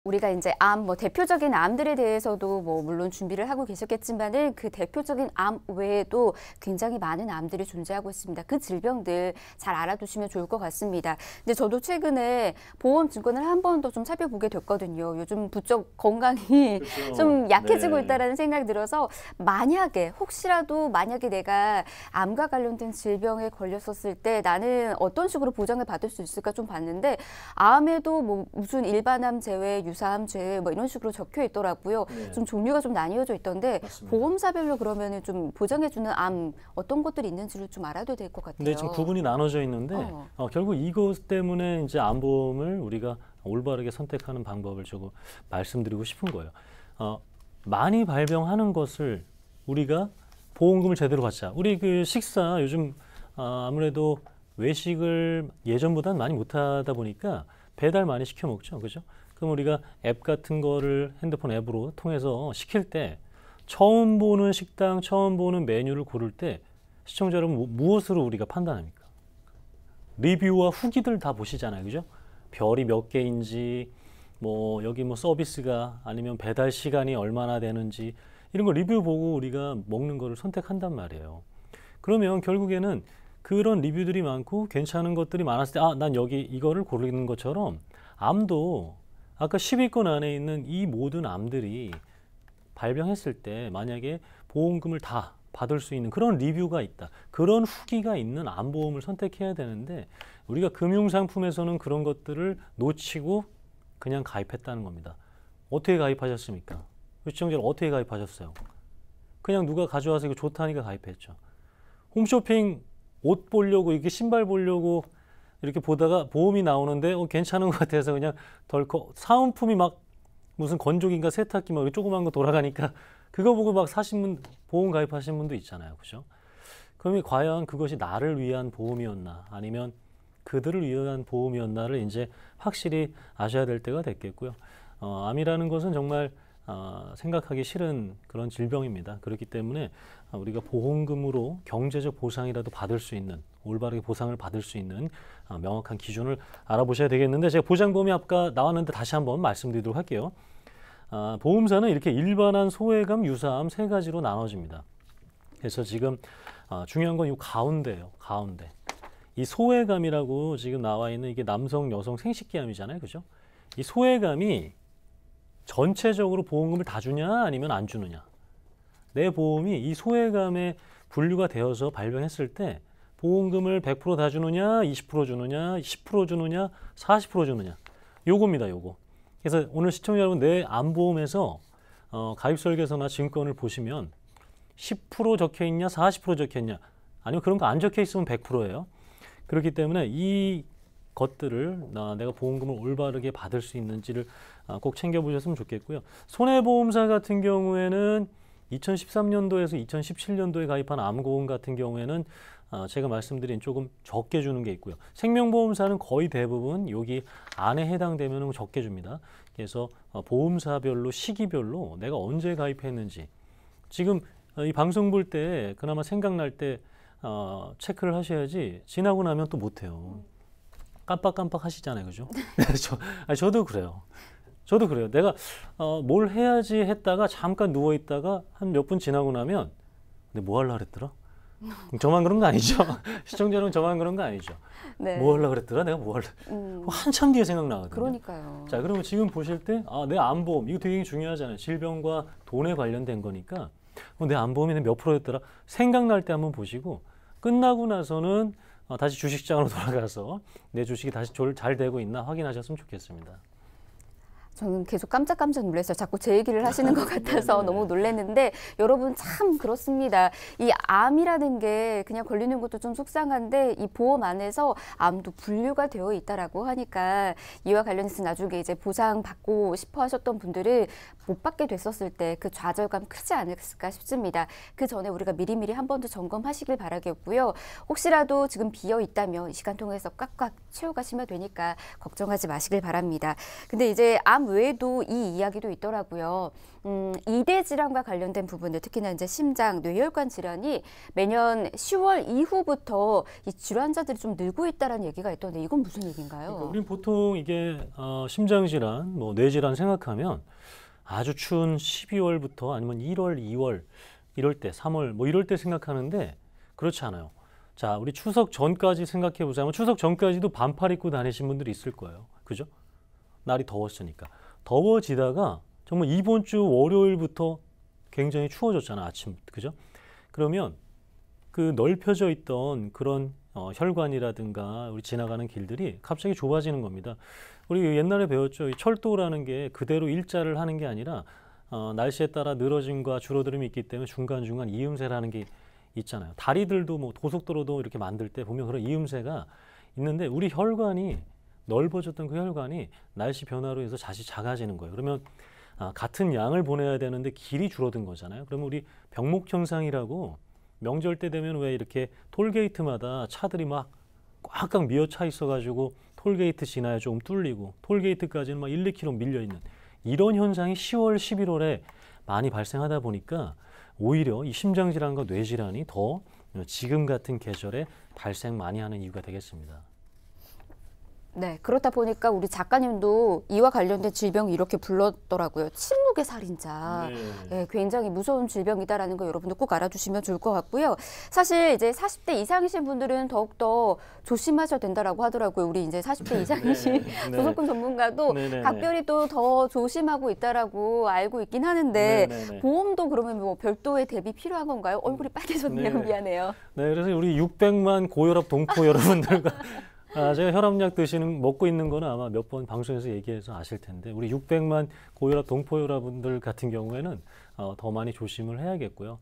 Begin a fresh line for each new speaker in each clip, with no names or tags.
우리가 이제 암, 대표적인 암들에 대해서도 물론 준비를 하고 계셨겠지만은 그 대표적인 암 외에도 굉장히 많은 암들이 존재하고 있습니다. 그 질병들 잘 알아두시면 좋을 것 같습니다. 근데 저도 최근에 보험증권을 한 번 더 좀 살펴보게 됐거든요. 요즘 부쩍 건강이
그렇죠.
좀 약해지고
네.
있다라는 생각이 들어서 혹시라도 만약에 내가 암과 관련된 질병에 걸렸었을 때 나는 어떤 식으로 보장을 받을 수 있을까 좀 봤는데 암에도 무슨 일반암 제외, 유사암 제외 이런 식으로 적혀 있더라고요.
네.
좀 종류가 좀 나뉘어져 있던데
맞습니다.
보험사별로 그러면은 좀 보장해주는 암 어떤 것들이 있는지를 좀 알아도 될 것 같아요.
근데 지금 구분이 나눠져 있는데 결국 이것 때문에 이제 암보험을 우리가 올바르게 선택하는 방법을 조금 말씀드리고 싶은 거예요. 많이 발병하는 것을 우리가 보험금을 제대로 받자. 우리 그 식사 요즘 아무래도 외식을 예전보다는 많이 못하다 보니까 배달 많이 시켜 먹죠, 그죠? 그럼 우리가 앱 같은 거를 핸드폰 앱으로 통해서 시킬 때 처음 보는 식당, 처음 보는 메뉴를 고를 때 시청자 여러분 무엇으로 우리가 판단합니까? 리뷰와 후기들 다 보시잖아요, 그죠? 별이 몇 개인지, 여기 서비스가 아니면 배달 시간이 얼마나 되는지 이런 거 리뷰 보고 우리가 먹는 거를 선택한단 말이에요. 그러면 결국에는 그런 리뷰들이 많고 괜찮은 것들이 많았을 때 난 여기 이거를 고르는 것처럼 암도 아까 10위권 안에 있는 이 모든 암들이 발병했을 때 만약에 보험금을 다 받을 수 있는 그런 리뷰가 있다. 그런 후기가 있는 암보험을 선택해야 되는데 우리가 금융상품에서는 그런 것들을 놓치고 그냥 가입했다는 겁니다. 어떻게 가입하셨습니까? 시청자 여러분 어떻게 가입하셨어요? 그냥 누가 가져와서 이거 좋다니까 가입했죠. 홈쇼핑 옷 보려고 이렇게 신발 보려고 이렇게 보다가 보험이 나오는데 괜찮은 것 같아서 그냥 덜컥 사은품이 막 무슨 건조기인가 세탁기 막 조그만 거 돌아가니까 그거 보고 막 사신 분 보험 가입하신 분도 있잖아요, 그죠? 그러면 과연 그것이 나를 위한 보험이었나 아니면 그들을 위한 보험이었나를 이제 확실히 아셔야 될 때가 됐겠고요. 암이라는 것은 정말 생각하기 싫은 그런 질병입니다. 그렇기 때문에 우리가 보험금으로 경제적 보상이라도 받을 수 있는 올바르게 보상을 받을 수 있는 명확한 기준을 알아보셔야 되겠는데 제가 보장보험이 아까 나왔는데 다시 한번 말씀드리도록 할게요. 보험사는 이렇게 일반암, 소외감, 유사암 세 가지로 나눠집니다. 그래서 지금 중요한 건 이 가운데예요. 가운데. 이 소외감이라고 지금 나와 있는 이게 남성, 여성 생식기암이잖아요. 그죠? 이 소외감이 전체적으로 보험금을 다 주냐 아니면 안 주느냐. 내 보험이 이 소외감에 분류가 되어서 발병했을 때 보험금을 100% 다 주느냐, 20% 주느냐, 10% 주느냐, 40% 주느냐. 요겁니다, 요거. 그래서 오늘 시청자 여러분 내 암보험에서 가입설계서나 증권을 보시면 10% 적혀 있냐, 40% 적혀 있냐, 아니면 그런 거 안 적혀 있으면 100%예요. 그렇기 때문에 이 것들을 내가 보험금을 올바르게 받을 수 있는지를 꼭 챙겨보셨으면 좋겠고요. 손해보험사 같은 경우에는 2013년도에서 2017년도에 가입한 암보험 같은 경우에는 제가 말씀드린 조금 적게 주는 게 있고요. 생명보험사는 거의 대부분 여기 안에 해당되면 적게 줍니다. 그래서 보험사별로 시기별로 내가 언제 가입했는지 지금 이 방송 볼 때 그나마 생각날 때 체크를 하셔야지 지나고 나면 또 못해요. 깜빡깜빡 하시잖아요, 그죠? 저도 그래요. 저도 그래요. 내가 뭘 해야지 했다가 잠깐 누워 있다가 한 몇 분 지나고 나면 근데 뭐 하려고 그랬더라? 저만 그런 거 아니죠? 시청자 여러분 저만 그런 거 아니죠?
네.
뭐 하려고 그랬더라? 내가 뭐 하려고 한참 뒤에 생각나거든요.
그러니까요.
자, 그러면 지금 보실 때 내 암보험 이거 되게 중요하잖아요. 질병과 돈에 관련된 거니까 내 암보험이 몇 프로였더라? 생각날 때 한번 보시고 끝나고 나서는 다시 주식장으로 돌아가서 내 주식이 다시 잘 되고 있나 확인하셨으면 좋겠습니다.
저는 계속 깜짝깜짝 놀랐어요. 자꾸 제 얘기를 하시는 것 같아서 너무 놀랐는데 여러분 참 그렇습니다. 이 암이라는 게 그냥 걸리는 것도 좀 속상한데 이 보험 안에서 암도 분류가 되어 있다라고 하니까 이와 관련해서 나중에 이제 보상받고 싶어 하셨던 분들은 못 받게 됐었을 때 그 좌절감 크지 않을까 싶습니다. 그 전에 우리가 미리미리 한 번 더 점검하시길 바라겠고요. 혹시라도 지금 비어 있다면 이 시간 통해서 꽉꽉 채워가시면 되니까 걱정하지 마시길 바랍니다. 근데 이제 암 암 외에도 이 이야기도 있더라고요. 이대 질환과 관련된 부분들, 특히나 이제 심장, 뇌혈관 질환이 매년 10월 이후부터 이 질환자들이 좀 늘고 있다는 얘기가 있던데 이건 무슨 얘기인가요?
그러니까 우리는 보통 이게 심장 질환, 뭐 뇌 질환 생각하면 아주 추운 12월부터 아니면 1월, 2월 이럴 때, 3월 뭐 이럴 때 생각하는데 그렇지 않아요. 자, 우리 추석 전까지 생각해 보자면 추석 전까지도 반팔 입고 다니신 분들이 있을 거예요. 그죠? 날이 더웠으니까. 더워지다가 정말 이번 주 월요일부터 굉장히 추워졌잖아, 아침부터. 그죠? 그러면 그 넓혀져 있던 그런 혈관이라든가 우리 지나가는 길들이 갑자기 좁아지는 겁니다. 우리 옛날에 배웠죠. 이 철도라는 게 그대로 일자를 하는 게 아니라 날씨에 따라 늘어짐과 줄어들음이 있기 때문에 중간중간 이음새라는 게 있잖아요. 다리들도 뭐 고속도로도 이렇게 만들 때 보면 그런 이음새가 있는데 우리 혈관이 넓어졌던 그 혈관이 날씨 변화로 해서 다시 작아지는 거예요. 그러면 같은 양을 보내야 되는데 길이 줄어든 거잖아요. 그러면 우리 병목 현상이라고 명절 때 되면 왜 이렇게 톨게이트마다 차들이 막 꽉꽉 미어 차 있어가지고 톨게이트 지나야 조금 뚫리고 톨게이트까지는 막 1, 2km 밀려 있는 이런 현상이 10월, 11월에 많이 발생하다 보니까 오히려 이 심장질환과 뇌질환이 더 지금 같은 계절에 발생 많이 하는 이유가 되겠습니다.
네, 그렇다 보니까 우리 작가님도 이와 관련된 질병을 이렇게 불렀더라고요. 침묵의 살인자. 네, 굉장히 무서운 질병이다라는 거 여러분들 꼭 알아두시면 좋을 것 같고요. 사실 이제 40대 이상이신 분들은 더욱더 조심하셔야 된다라고 하더라고요. 우리 이제 40대 이상이신 조석훈 전문가도 각별히 또 더 조심하고 있다라고 알고 있긴 하는데 보험도 그러면 뭐 별도의 대비 필요한 건가요? 얼굴이 빨개졌네요. 미안해요.
네, 그래서 우리 600만 고혈압 동포 여러분들과 제가 혈압약 먹고 있는 거는 아마 몇 번 방송에서 얘기해서 아실 텐데 우리 600만 고혈압 동포 여러분들 같은 경우에는 더 많이 조심을 해야겠고요.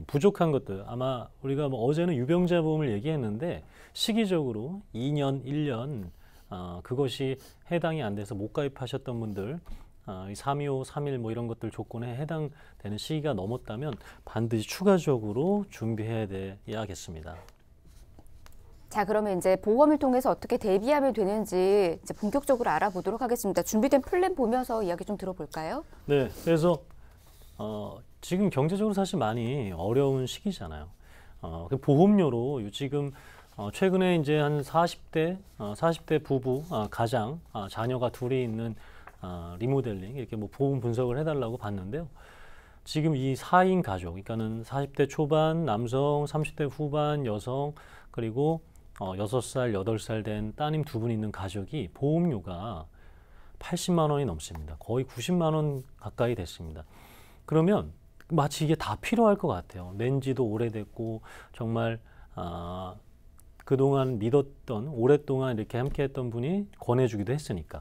부족한 것들 아마 우리가 뭐 어제는 유병자 보험을 얘기했는데 시기적으로 2년, 1년 그것이 해당이 안 돼서 못 가입하셨던 분들 325, 31 뭐 이런 것들 조건에 해당되는 시기가 넘었다면 반드시 추가적으로 준비해야 돼야겠습니다.
자, 그러면 이제 보험을 통해서 어떻게 대비하면 되는지 이제 본격적으로 알아보도록 하겠습니다. 준비된 플랜 보면서 이야기 좀 들어볼까요?
네, 그래서 지금 경제적으로 사실 많이 어려운 시기잖아요. 보험료로 지금 최근에 이제 한 40대 부부 가장 자녀가 둘이 있는 리모델링 이렇게 뭐 보험 분석을 해달라고 봤는데요. 지금 이 4인 가족, 그러니까는 40대 초반 남성, 30대 후반 여성 그리고 6살, 8살 된 따님 두 분 있는 가족이 보험료가 80만 원이 넘습니다. 거의 90만 원 가까이 됐습니다. 그러면 마치 이게 다 필요할 것 같아요. 낸 지도 오래됐고 정말 그동안 믿었던 오랫동안 이렇게 함께했던 분이 권해주기도 했으니까.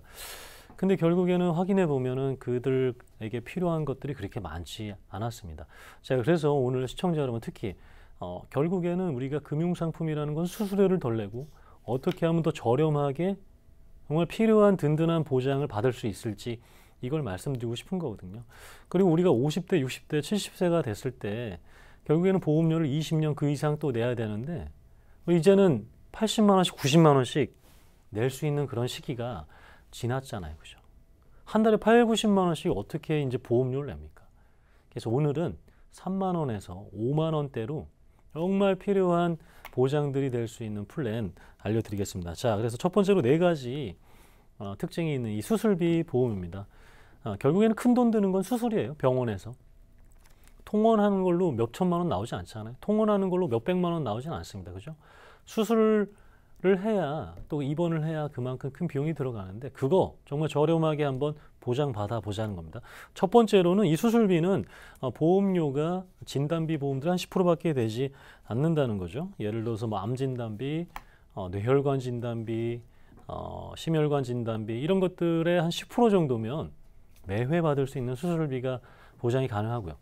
근데 결국에는 확인해 보면은 그들에게 필요한 것들이 그렇게 많지 않았습니다. 자, 그래서 오늘 시청자 여러분 특히 결국에는 우리가 금융상품이라는 건 수수료를 덜 내고 어떻게 하면 더 저렴하게 정말 필요한 든든한 보장을 받을 수 있을지 이걸 말씀드리고 싶은 거거든요. 그리고 우리가 50대, 60대, 70세가 됐을 때 결국에는 보험료를 20년 그 이상 또 내야 되는데 이제는 80만 원씩, 90만 원씩 낼 수 있는 그런 시기가 지났잖아요. 그죠? 한 달에 8, 90만 원씩 어떻게 이제 보험료를 냅니까? 그래서 오늘은 3만 원에서 5만 원대로 정말 필요한 보장들이 될 수 있는 플랜 알려드리겠습니다. 자, 그래서 첫 번째로 4가지 특징이 있는 이 수술비 보험입니다. 결국에는 큰 돈 드는 건 수술이에요. 병원에서. 통원하는 걸로 몇 천만 원 나오지 않잖아요. 통원하는 걸로 몇 백만 원 나오진 않습니다. 그죠? 수술을 해야 또 입원을 해야 그만큼 큰 비용이 들어가는데 그거 정말 저렴하게 한번 보장받아 보자는 겁니다. 첫 번째로는 이 수술비는 보험료가 진단비 보험들 한 10%밖에 되지 않는다는 거죠. 예를 들어서 뭐 암 진단비, 뇌혈관 진단비, 심혈관 진단비 이런 것들의 한 10% 정도면 매회 받을 수 있는 수술비가 보장이 가능하고요.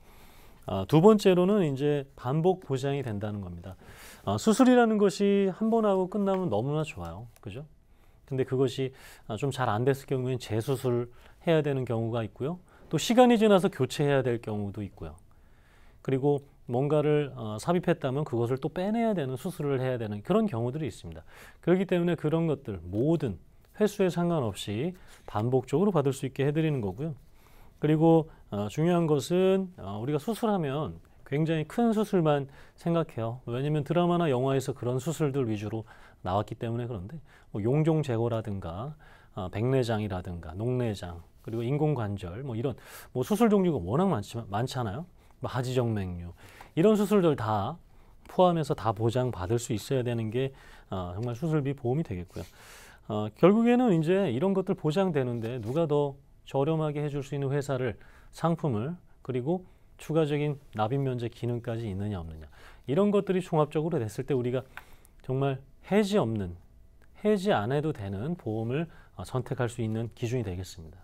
두 번째로는 이제 반복 보장이 된다는 겁니다. 수술이라는 것이 한 번 하고 끝나면 너무나 좋아요. 그죠? 근데 그것이 좀 잘 안 됐을 경우에는 재수술 해야 되는 경우가 있고요. 또 시간이 지나서 교체해야 될 경우도 있고요. 그리고 뭔가를 삽입했다면 그것을 또 빼내야 되는 수술을 해야 되는 그런 경우들이 있습니다. 그렇기 때문에 그런 것들 모든 횟수에 상관없이 반복적으로 받을 수 있게 해드리는 거고요. 그리고 중요한 것은 우리가 수술하면 굉장히 큰 수술만 생각해요. 왜냐하면 드라마나 영화에서 그런 수술들 위주로 나왔기 때문에. 그런데 뭐 용종 제거라든가 백내장이라든가 녹내장, 그리고 인공관절, 뭐 이런 뭐 수술 종류가 워낙 많잖아요. 뭐 하지정맥류, 이런 수술들 다 포함해서 다 보장받을 수 있어야 되는 게 정말 수술비 보험이 되겠고요. 결국에는 이제 이런 것들 보장되는데 누가 더 저렴하게 해줄 수 있는 회사를, 상품을, 그리고 추가적인 납입 면제 기능까지 있느냐 없느냐, 이런 것들이 종합적으로 됐을 때 우리가 정말 해지 안 해도 되는 보험을 선택할 수 있는 기준이 되겠습니다.